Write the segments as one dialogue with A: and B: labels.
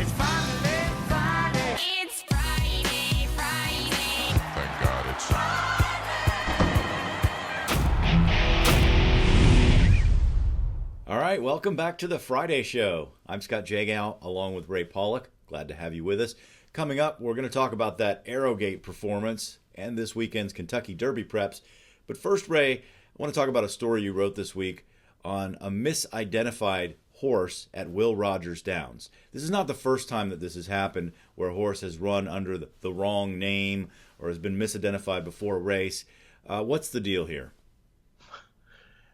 A: It's finally Friday. It's Friday, Friday.
B: Thank God it's
C: All right, welcome back to the Friday Show. I'm Scott Jagow, along with Ray Paulick. Glad to have you with us. Coming up, we're going to talk about that Arrogate performance and this weekend's Kentucky Derby preps. But first, Ray, I want to talk about a story you wrote this week on a misidentified horse at Will Rogers Downs. This is not the first time that this has happened, where a horse has run under the wrong name or has been misidentified before a race. What's the deal here?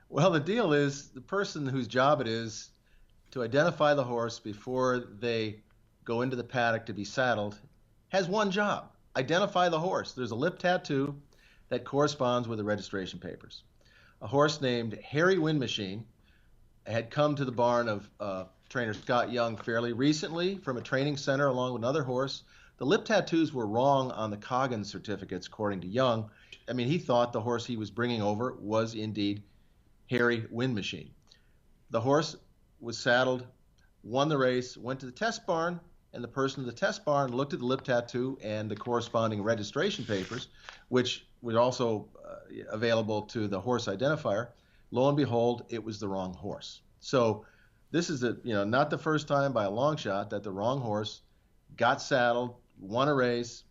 D: Well, the deal is the person whose job it is to identify the horse before they go into the paddock to be saddled has one job: identify the horse. There's a lip tattoo that corresponds with the registration papers. A horse named Harry Wind Machine had come to the barn of trainer Scott Young fairly recently from a training center along with another horse. The lip tattoos were wrong on the Coggins certificates, according to Young. I mean, he thought the horse he was bringing over was indeed Harry Wind Machine. The horse was saddled, won the race, went to the test barn, and the person in the test barn looked at the lip tattoo and the corresponding registration papers, which were also available to the horse identifier. Lo and behold, it was the wrong horse. So this is not the first time by a long shot that the wrong horse got saddled, won a race,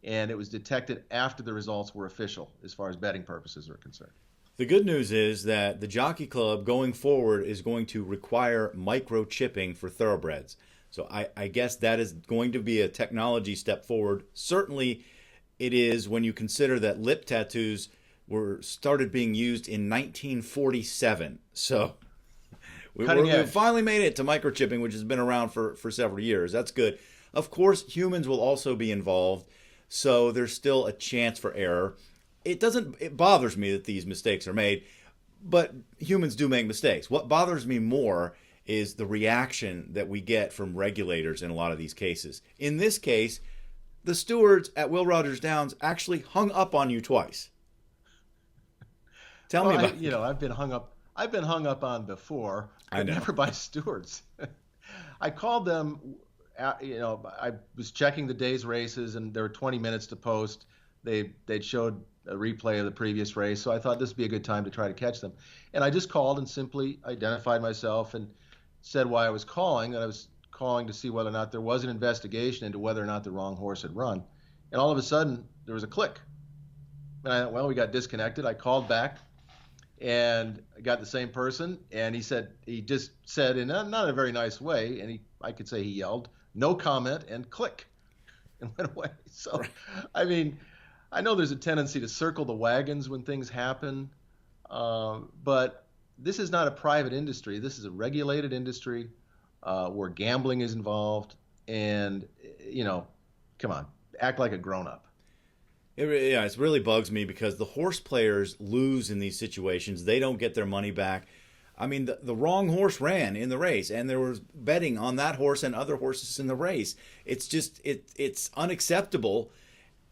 D: and it was detected after the results were official as far as betting purposes are concerned.
C: The good news is that the Jockey Club going forward is going to require microchipping for thoroughbreds. So I guess that is going to be a technology step forward. Certainly it is when you consider that lip tattoos were started being used in 1947. So we finally made it to microchipping, which has been around for several years. That's good. Of course, humans will also be involved, so there's still a chance for error. It bothers me that these mistakes are made, but humans do make mistakes. What bothers me more is the reaction that we get from regulators in a lot of these cases. In this case, the stewards at Will Rogers Downs actually hung up on you twice. Tell me about it.
D: I've been hung up on before, but never by stewards. I called them. I was checking the day's races, and there were 20 minutes to post. They'd showed a replay of the previous race, so I thought this would be a good time to try to catch them. And I just called and simply identified myself and said why I was calling, that I was calling to see whether or not there was an investigation into whether or not the wrong horse had run. And all of a sudden, there was a click. And I thought, well, we got disconnected. I called back and I got the same person, and he just said in not a very nice way, and I could say he yelled, "No comment," and click, and went away. So, right. I mean, I know there's a tendency to circle the wagons when things happen, but this is not a private industry. This is a regulated industry where gambling is involved, and come on, act like a grown-up.
C: It really bugs me because the horse players lose in these situations. They don't get their money back. I mean, the wrong horse ran in the race, and there was betting on that horse and other horses in the race. It's just it's unacceptable.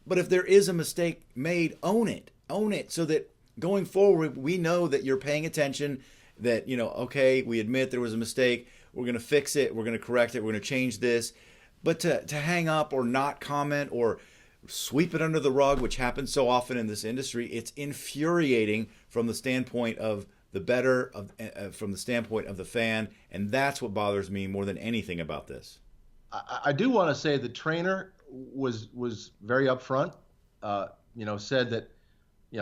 C: But if there is a mistake made, own it so that going forward, we know that you're paying attention, that, okay, we admit there was a mistake. We're going to fix it. We're going to correct it. We're going to change this. But to hang up or not comment or sweep it under the rug, which happens so often in this industry, it's infuriating from the standpoint of the bettor, from the standpoint of the fan. And that's what bothers me more than anything about this.
D: I do want to say the trainer was very upfront, said that,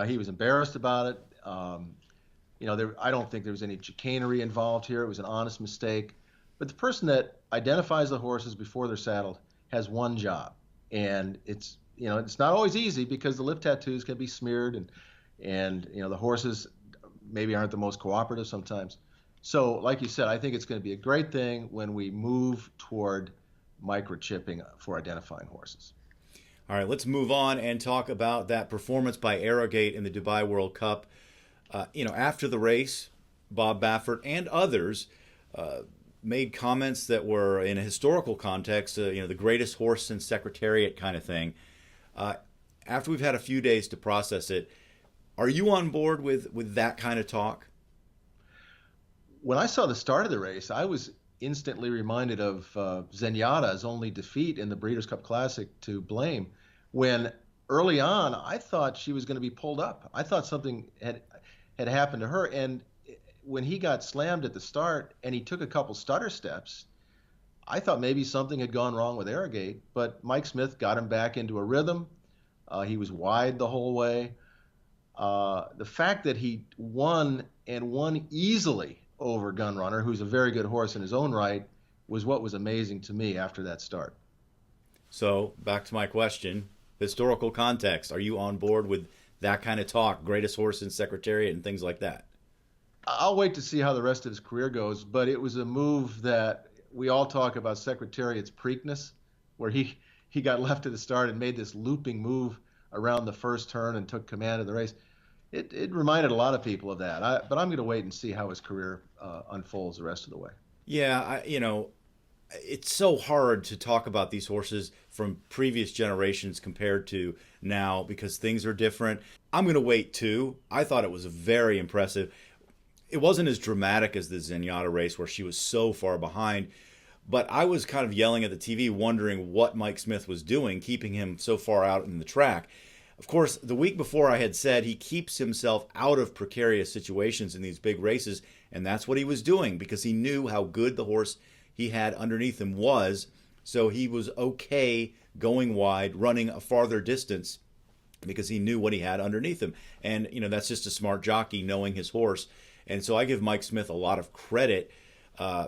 D: he was embarrassed about it. I don't think there was any chicanery involved here. It was an honest mistake. But the person that identifies the horses before they're saddled has one job. And it's not always easy because the lip tattoos can be smeared and the horses maybe aren't the most cooperative sometimes. So like you said, I think it's going to be a great thing when we move toward microchipping for identifying horses.
C: All right, let's move on and talk about that performance by Arrogate in the Dubai World Cup. After the race, Bob Baffert and others made comments that were in a historical context, the greatest horse since Secretariat kind of thing. After we've had a few days to process it, are you on board with that kind of talk?
D: When I saw the start of the race, I was instantly reminded of Zenyatta's only defeat in the Breeders' Cup Classic to Blame, when early on I thought she was going to be pulled up. I thought something had happened to her, and when he got slammed at the start and he took a couple stutter steps, I thought maybe something had gone wrong with Arrogate, but Mike Smith got him back into a rhythm. He was wide the whole way. The fact that he won and won easily over Gunrunner, who's a very good horse in his own right, was what was amazing to me after that start.
C: So back to my question, historical context. Are you on board with that kind of talk, greatest horse in Secretariat and things like that?
D: I'll wait to see how the rest of his career goes, but it was a move that we all talk about Secretariat's Preakness, where he got left at the start and made this looping move around the first turn and took command of the race. It reminded a lot of people of that. But I'm going to wait and see how his career unfolds the rest of the way.
C: Yeah, it's so hard to talk about these horses from previous generations compared to now because things are different. I'm going to wait too. I thought it was very impressive. It wasn't as dramatic as the Zenyatta race where she was so far behind, but I was kind of yelling at the TV wondering what Mike Smith was doing, keeping him so far out in the track. Of course, the week before I had said he keeps himself out of precarious situations in these big races, and that's what he was doing because he knew how good the horse he had underneath him was, so he was okay going wide, running a farther distance because he knew what he had underneath him. And, that's just a smart jockey knowing his horse. And so I give Mike Smith a lot of credit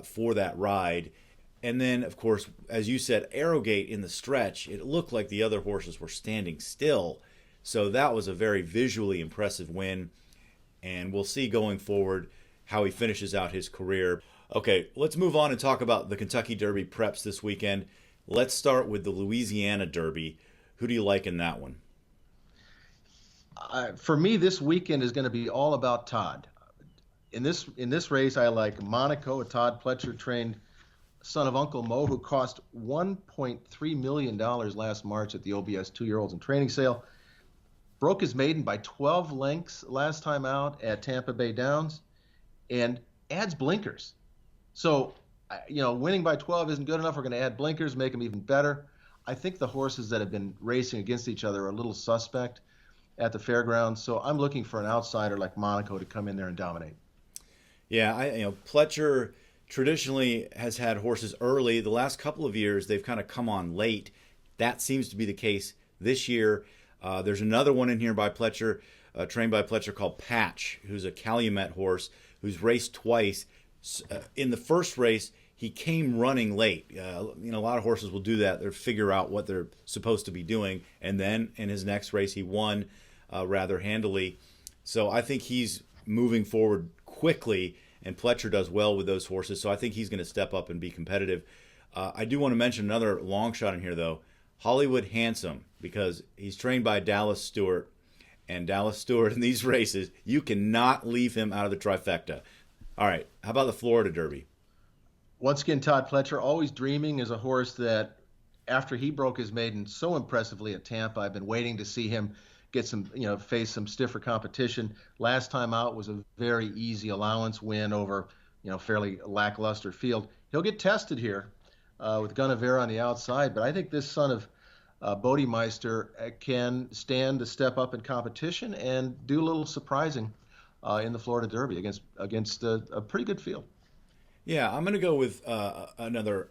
C: for that ride. And then, of course, as you said, Arrogate in the stretch, it looked like the other horses were standing still. So that was a very visually impressive win. And we'll see going forward how he finishes out his career. Okay, let's move on and talk about the Kentucky Derby preps this weekend. Let's start with the Louisiana Derby. Who do you like in that one?
D: For me, this weekend is going to be all about Todd. In this race, I like Monaco, a Todd Pletcher trained son of Uncle Mo, who cost $1.3 million last March at the OBS 2-year-olds in training sale. Broke his maiden by 12 lengths last time out at Tampa Bay Downs, and adds blinkers. So, winning by 12 isn't good enough. We're going to add blinkers, make them even better. I think the horses that have been racing against each other are a little suspect at the fairgrounds. So I'm looking for an outsider like Monaco to come in there and dominate.
C: Yeah, Pletcher traditionally has had horses early. The last couple of years, they've kind of come on late. That seems to be the case this year. There's another one in here by Pletcher, trained by Pletcher, called Patch, who's a Calumet horse who's raced twice. In the first race, he came running late. A lot of horses will do that. They'll figure out what they're supposed to be doing. And then in his next race, he won rather handily. So I think he's moving forward quickly, and Pletcher does well with those horses. So I think he's going to step up and be competitive. I do want to mention another long shot in here, though, Hollywood Handsome, because he's trained by Dallas Stewart. And Dallas Stewart in these races, you cannot leave him out of the trifecta. All right, how about the Florida Derby?
D: Once again, Todd Pletcher, always dreaming, is a horse that after he broke his maiden so impressively at Tampa, I've been waiting to see him get some, face some stiffer competition. Last time out was a very easy allowance win over, fairly lackluster field. He'll get tested here with Gunnevera on the outside, but I think this son of Bodemeister can stand to step up in competition and do a little surprising in the Florida Derby against a pretty good field.
C: Yeah, I'm going to go with another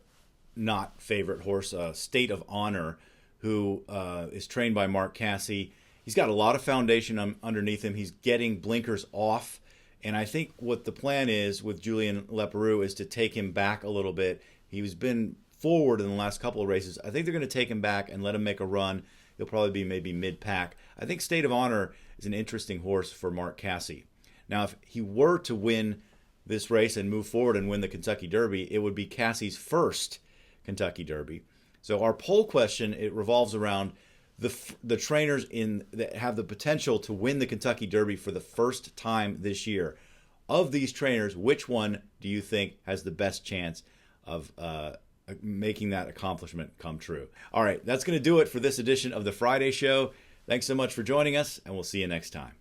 C: not favorite horse, State of Honor, who is trained by Mark Casse. He's got a lot of foundation underneath him. He's getting blinkers off. And I think what the plan is with Julien Leparoux is to take him back a little bit. He's been forward in the last couple of races. I think they're going to take him back and let him make a run. He'll probably be maybe mid-pack. I think State of Honor is an interesting horse for Mark Casse. Now, if he were to win this race and move forward and win the Kentucky Derby, it would be Casse's first Kentucky Derby. So our poll question, it revolves around the trainers that have the potential to win the Kentucky Derby for the first time this year. Of these trainers, which one do you think has the best chance of making that accomplishment come true? All right, that's going to do it for this edition of the Friday Show. Thanks so much for joining us, and we'll see you next time.